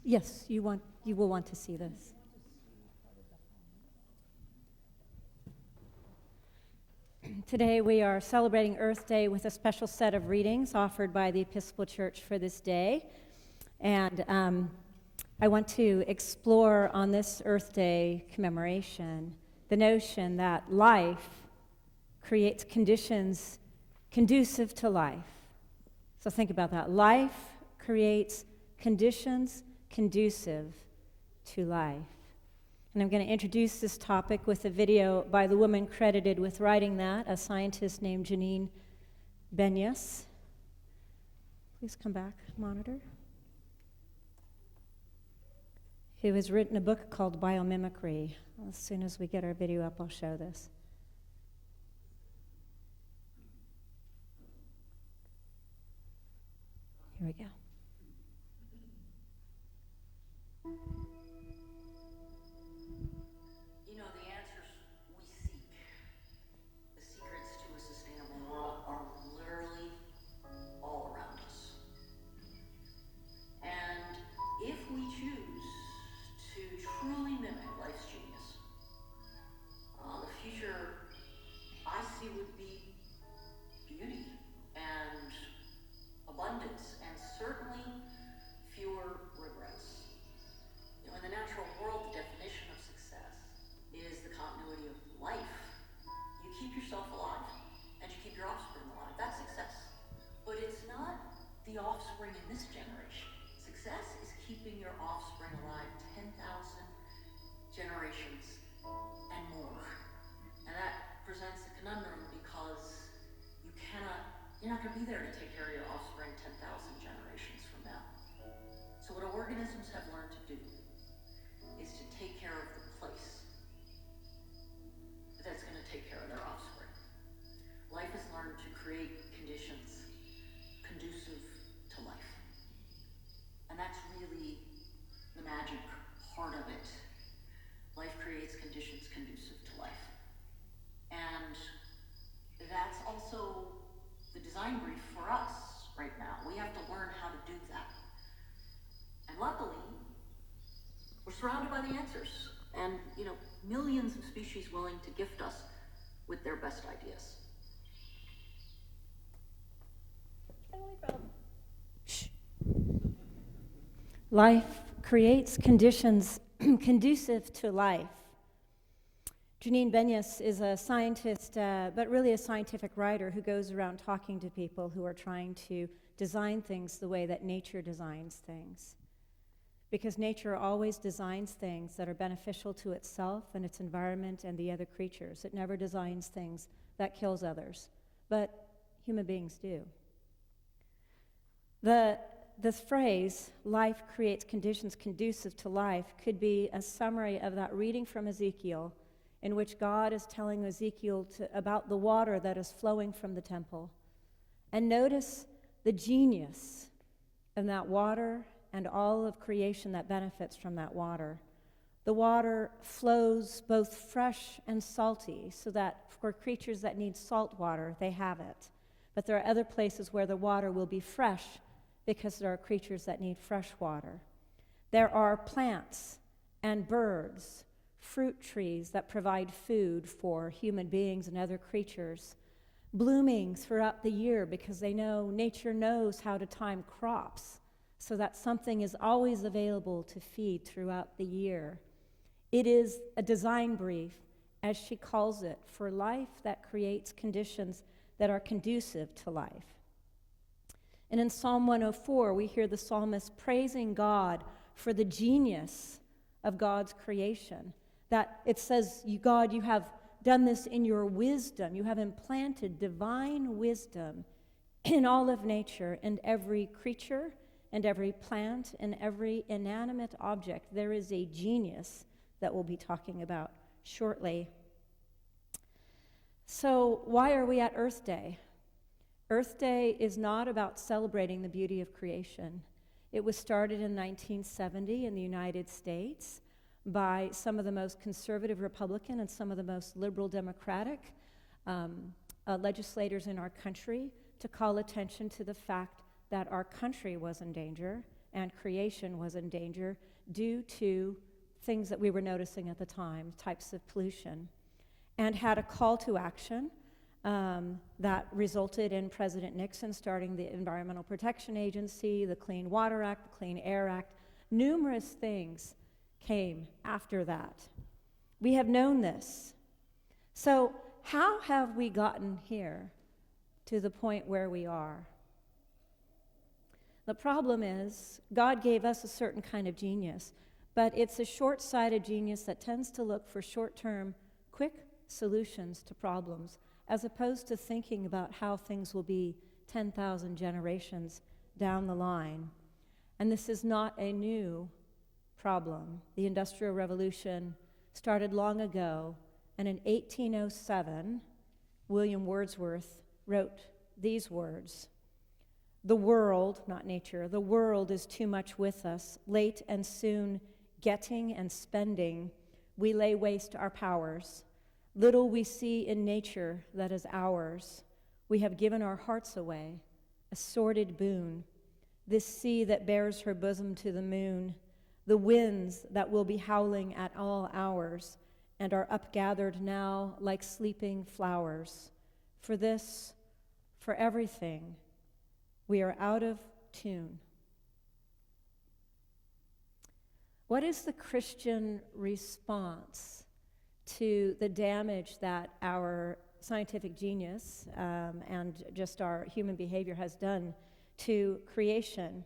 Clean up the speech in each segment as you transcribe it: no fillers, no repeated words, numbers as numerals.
Yes, you will want to see this. Today we are celebrating Earth Day with a special set of readings offered by the Episcopal Church for this day. And I want to explore on this Earth Day commemoration the notion that life creates conditions conducive to life. So think about that. Life creates conditions conducive to life. And I'm going to introduce this topic with a video by the woman credited with writing that, a scientist named Janine Benyus. Please come back, monitor. Who has written a book called Biomimicry. As soon as we get our video up, I'll show this. Here we go. You know, the answers we seek, the secrets to a sustainable world, are literally all around us. And if we choose to truly mimic life's genius, the future I see would be beauty and abundance, and certainly fewer regrets. You know, in the natural world, the definition of success is the continuity of life. You keep yourself alive, and you keep your offspring alive. That's success. But it's not the offspring in this generation. Success is keeping your offspring alive 10,000 generations and more. And that presents a conundrum because you're not going to be there to take care of your offspring 10,000 generations from now. So what organisms have learned to do is to take care of the place that's going to take care of their offspring. Life has learned to create conditions conducive to life. And that's really the magic part of it. Life creates conditions conducive to life. And that's also the design brief for us right now. We have to learn how to do that. And luckily, we're surrounded by the answers. And, you know, millions of species willing to gift us with their best ideas. Shh. Life creates conditions conducive to life. Janine Benyus is a scientist, but really a scientific writer who goes around talking to people who are trying to design things the way that nature designs things. Because nature always designs things that are beneficial to itself and its environment and the other creatures. It never designs things that kills others, but human beings do. This phrase, life creates conditions conducive to life, could be a summary of that reading from Ezekiel, in which God is telling Ezekiel about the water that is flowing from the temple. And notice the genius in that water and all of creation that benefits from that water. The water flows both fresh and salty, so that for creatures that need salt water, they have it. But there are other places where the water will be fresh because there are creatures that need fresh water. There are plants and birds, fruit trees that provide food for human beings and other creatures, blooming throughout the year because they know nature knows how to time crops so that something is always available to feed throughout the year. It is a design brief, as she calls it, for life that creates conditions that are conducive to life. And in Psalm 104, we hear the psalmist praising God for the genius of God's creation. That it says, God, you have done this in your wisdom. You have implanted divine wisdom in all of nature, and every creature and every plant and every inanimate object. There is a genius that we'll be talking about shortly. So why are we at Earth Day? Earth Day is not about celebrating the beauty of creation. It was started in 1970 in the United States by some of the most conservative Republican and some of the most liberal Democratic legislators in our country to call attention to the fact that our country was in danger and creation was in danger due to things that we were noticing at the time, types of pollution, and had a call to action that resulted in President Nixon starting the Environmental Protection Agency, the Clean Water Act, the Clean Air Act. Numerous things came after that. We have known this. So how have we gotten here to the point where we are? The problem is God gave us a certain kind of genius, but it's a short-sighted genius that tends to look for short-term, quick solutions to problems, as opposed to thinking about how things will be 10,000 generations down the line. And this is not a new problem. The Industrial Revolution started long ago, and in 1807, William Wordsworth wrote these words: "The world," not nature, "the world is too much with us. Late and soon, getting and spending, we lay waste our powers. Little we see in nature that is ours. We have given our hearts away, a sordid boon. This sea that bears her bosom to the moon, the winds that will be howling at all hours, and are upgathered now like sleeping flowers. For this, for everything, we are out of tune." What is the Christian response to the damage that our scientific genius and just our human behavior has done to creation?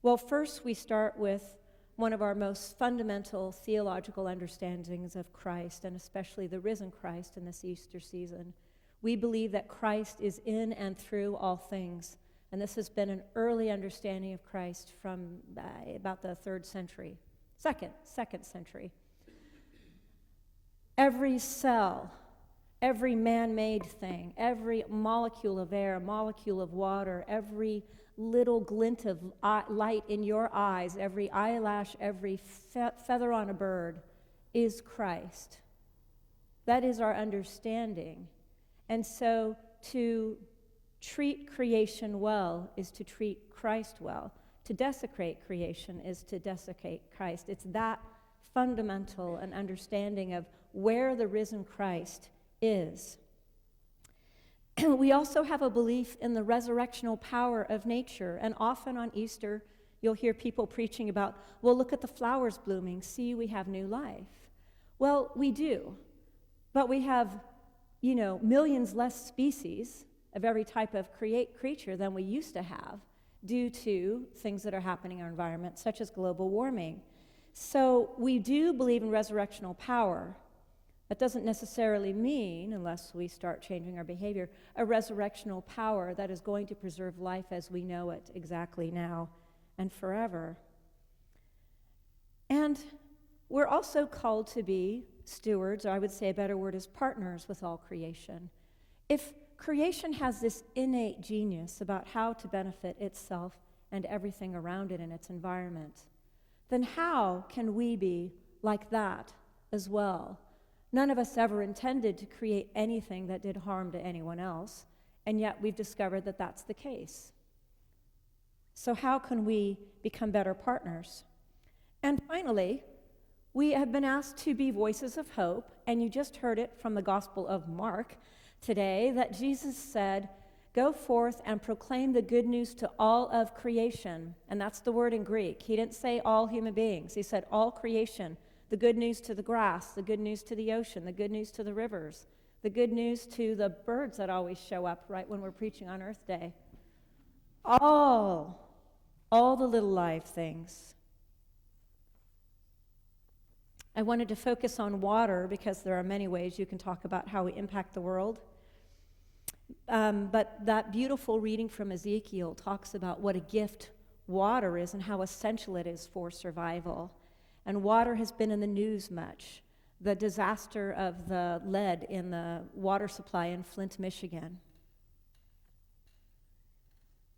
Well, first we start with one of our most fundamental theological understandings of Christ, and especially the risen Christ in this Easter season. We believe that Christ is in and through all things, and this has been an early understanding of Christ from about the second century. Every cell, every man-made thing, every molecule of air, molecule of water, every little glint of light in your eyes, every eyelash, every feather on a bird is Christ. That is our understanding. And so to treat creation well is to treat Christ well. To desecrate creation is to desecrate Christ. It's that fundamental an understanding of where the risen Christ is. We also have a belief in the resurrectional power of nature, and often on Easter you'll hear people preaching about, well, look at the flowers blooming, see, we have new life. Well, we do, but we have, millions less species of every type of creature than we used to have due to things that are happening in our environment, such as global warming. So we do believe in resurrectional power. That doesn't necessarily mean, unless we start changing our behavior, a resurrectional power that is going to preserve life as we know it exactly now and forever. And we're also called to be stewards, or I would say a better word is partners with all creation. If creation has this innate genius about how to benefit itself and everything around it in its environment, then how can we be like that as well? None of us ever intended to create anything that did harm to anyone else, and yet we've discovered that that's the case. So how can we become better partners? And finally, we have been asked to be voices of hope, and you just heard it from the Gospel of Mark today, that Jesus said, "Go forth and proclaim the good news to all of creation." And that's the word in Greek. He didn't say all human beings. He said all creation. The good news to the grass, the good news to the ocean, the good news to the rivers, the good news to the birds that always show up right when we're preaching on Earth Day. All the little live things. I wanted to focus on water because there are many ways you can talk about how we impact the world. But that beautiful reading from Ezekiel talks about what a gift water is and how essential it is for survival. And water has been in the news much. The disaster of the lead in the water supply in Flint, Michigan.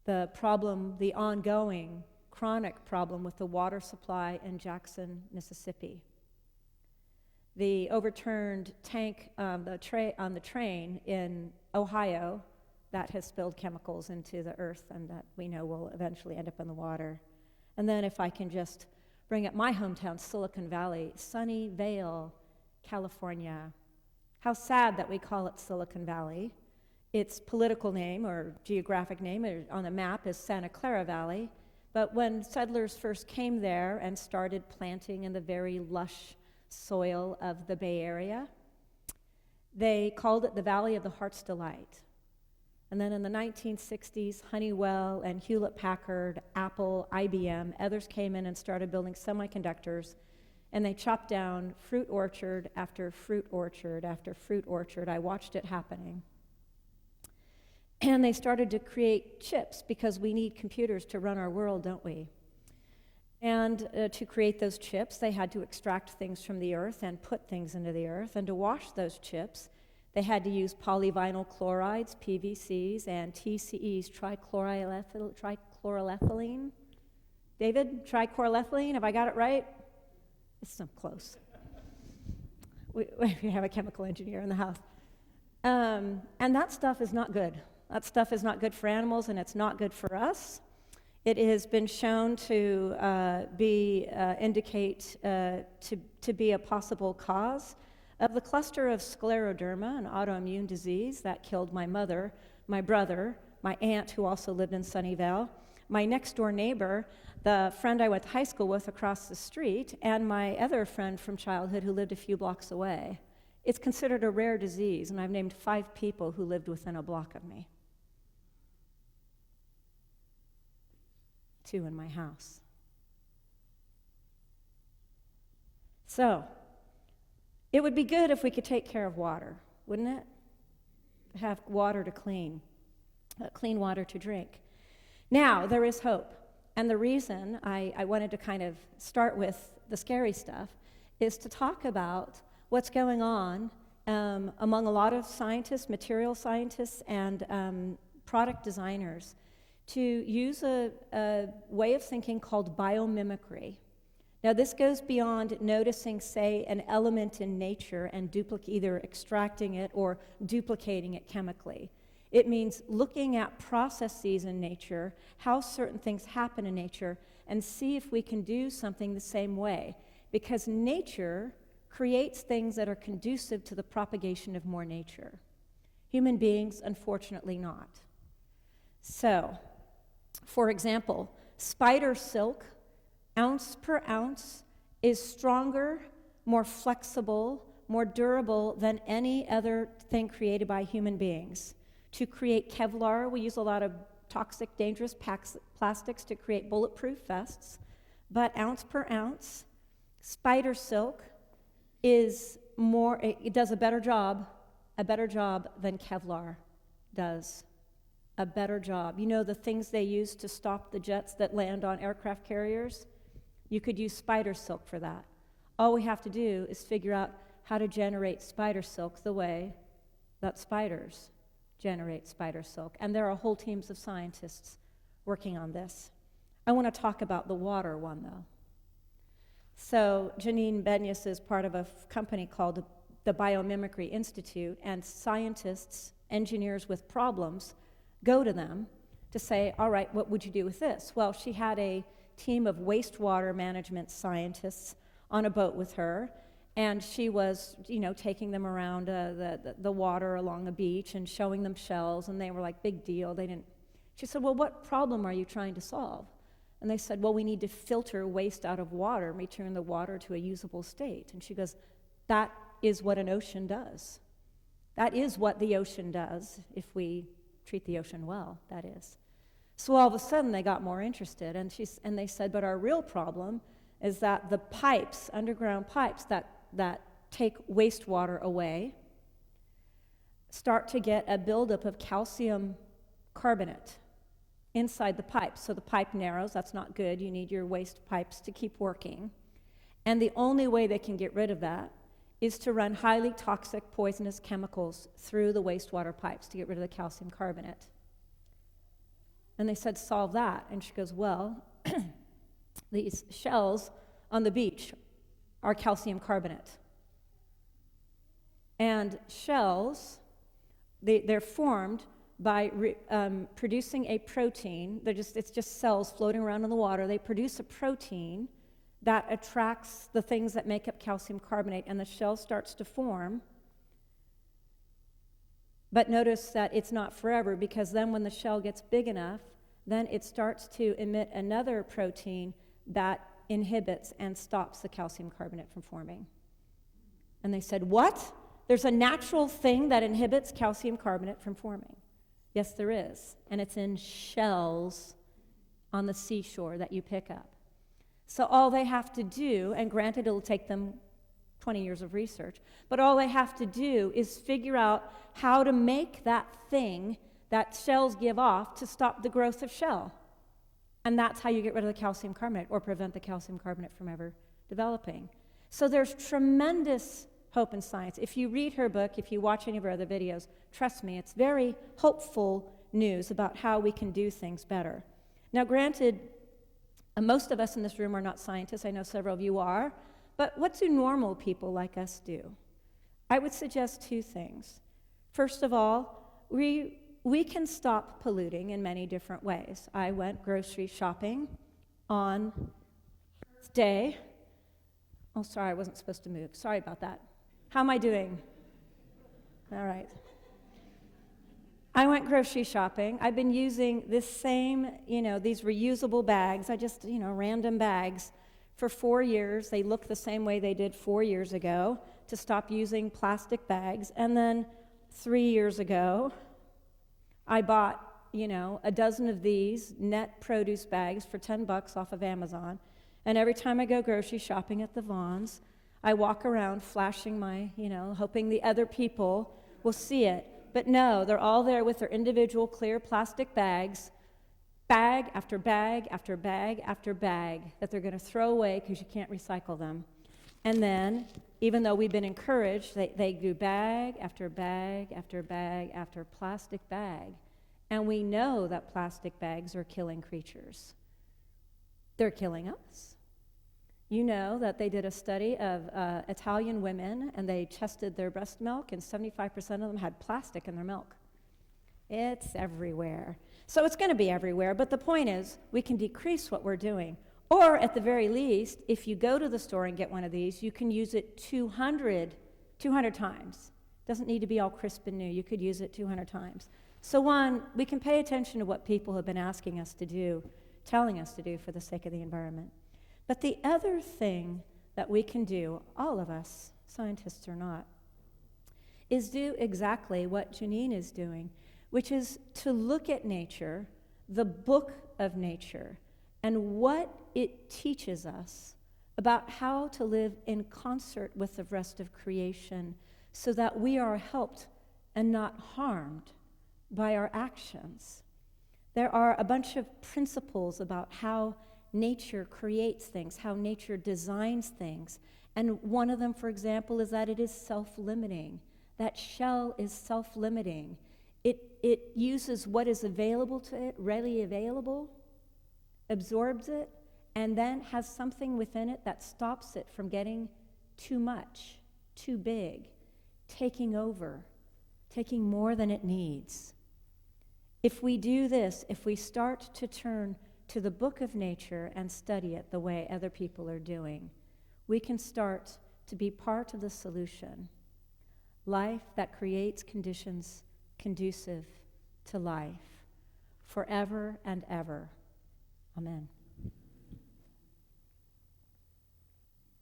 The problem, the ongoing chronic problem with the water supply in Jackson, Mississippi. The overturned tank on the train in Ohio that has spilled chemicals into the earth and that we know will eventually end up in the water. And then if I can just bring up my hometown, Silicon Valley, Sunnyvale, California. How sad that we call it Silicon Valley. Its political name or geographic name on the map is Santa Clara Valley. But when settlers first came there and started planting in the very lush soil of the Bay Area, they called it the Valley of the Heart's Delight. And then in the 1960s, Honeywell and Hewlett-Packard, Apple, IBM, others came in and started building semiconductors, and they chopped down fruit orchard after fruit orchard after fruit orchard. I watched it happening. And they started to create chips because we need computers to run our world, don't we? And to create those chips, they had to extract things from the earth and put things into the earth. And to wash those chips, they had to use polyvinyl chlorides, PVCs, and TCEs, trichloroethylene. David, trichloroethylene, have I got it right? It's so close. we have a chemical engineer in the house. And that stuff is not good. That stuff is not good for animals, and it's not good for us. It has been shown to indicate to be a possible cause of the cluster of scleroderma, an autoimmune disease that killed my mother, my brother, my aunt, who also lived in Sunnyvale, my next-door neighbor, the friend I went to high school with across the street, and my other friend from childhood who lived a few blocks away. It's considered a rare disease, and I've named 5 people who lived within a block of me. 2 in my house. So, it would be good if we could take care of water, wouldn't it? Have water to clean water to drink. Now, there is hope. And the reason I wanted to kind of start with the scary stuff is to talk about what's going on among a lot of scientists, material scientists, and product designers to use a way of thinking called biomimicry. Now, this goes beyond noticing, say, an element in nature and either extracting it or duplicating it chemically. It means looking at processes in nature, how certain things happen in nature, and see if we can do something the same way. Because nature creates things that are conducive to the propagation of more nature. Human beings, unfortunately, not. So, for example, spider silk, ounce per ounce, is stronger, more flexible, more durable than any other thing created by human beings. To create Kevlar, we use a lot of toxic, dangerous plastics to create bulletproof vests, but ounce per ounce, spider silk it does a better job than Kevlar does. A better job. You know the things they use to stop the jets that land on aircraft carriers? You could use spider silk for that. All we have to do is figure out how to generate spider silk the way that spiders generate spider silk. And there are whole teams of scientists working on this. I want to talk about the water one, though. So Janine Benyus is part of a company called the Biomimicry Institute, and scientists, engineers with problems, go to them to say, all right, what would you do with this? Well, she had a team of wastewater management scientists on a boat with her, and she was, taking them around the water along the beach and showing them shells, and they were like, big deal. She said, well, what problem are you trying to solve? And they said, well, we need to filter waste out of water and return the water to a usable state. And she goes, that is what an ocean does. That is what the ocean does, if we treat the ocean well, that is. So all of a sudden, they got more interested, and they said, but our real problem is that the pipes, underground pipes that take wastewater away, start to get a buildup of calcium carbonate inside the pipe. So the pipe narrows. That's not good. You need your waste pipes to keep working. And the only way they can get rid of that is to run highly toxic, poisonous chemicals through the wastewater pipes to get rid of the calcium carbonate. And they said, solve that. And she goes, well, these shells on the beach are calcium carbonate. And shells, they're formed by producing a protein. It's just cells floating around in the water. They produce a protein that attracts the things that make up calcium carbonate, and the shell starts to form. But notice that it's not forever, because then when the shell gets big enough, then it starts to emit another protein that inhibits and stops the calcium carbonate from forming. And they said, what? There's a natural thing that inhibits calcium carbonate from forming. Yes, there is. And it's in shells on the seashore that you pick up. So all they have to do, and granted it'll take them 20 years of research, but all they have to do is figure out how to make that thing that shells give off to stop the growth of shell. And that's how you get rid of the calcium carbonate, or prevent the calcium carbonate from ever developing. So there's tremendous hope in science. If you read her book, if you watch any of her other videos, trust me, it's very hopeful news about how we can do things better. Now, granted, most of us in this room are not scientists. I know several of you are. But what do normal people like us do? I would suggest two things. First of all, we can stop polluting in many different ways. I went grocery shopping on Earth Day. Oh, sorry, I wasn't supposed to move. Sorry about that. How am I doing? All right. I went grocery shopping. I've been using this same, these reusable bags. Random bags for 4 years. They look the same way they did 4 years ago, to stop using plastic bags. And then 3 years ago, I bought, a dozen of these net produce bags for $10 off of Amazon. And every time I go grocery shopping at the Vons, I walk around flashing my, hoping the other people will see it. But no, they're all there with their individual clear plastic bags, bag after bag after bag after bag, that they're going to throw away because you can't recycle them. And then, even though we've been encouraged, they do bag after bag after bag after plastic bag. And we know that plastic bags are killing creatures. They're killing us. You know that they did a study of Italian women, and they tested their breast milk, and 75% of them had plastic in their milk. It's everywhere. So it's going to be everywhere, but the point is, we can decrease what we're doing. Or, at the very least, if you go to the store and get one of these, you can use it 200 times. Doesn't need to be all crisp and new. You could use it 200 times. So one, we can pay attention to what people have been asking us to do, telling us to do for the sake of the environment. But the other thing that we can do, all of us, scientists or not, is do exactly what Janine is doing, which is to look at nature, the book of nature, and what it teaches us about how to live in concert with the rest of creation, so that we are helped and not harmed by our actions. There are a bunch of principles about how nature creates things, how nature designs things. And one of them, for example, is that it is self-limiting. That shell is self-limiting. It uses what is available to it, readily available, absorbs it, and then has something within it that stops it from getting too much, too big, taking over, taking more than it needs. If we do this, if we start to turn to the book of nature and study it the way other people are doing, we can start to be part of the solution. Life that creates conditions conducive to life forever and ever. Amen.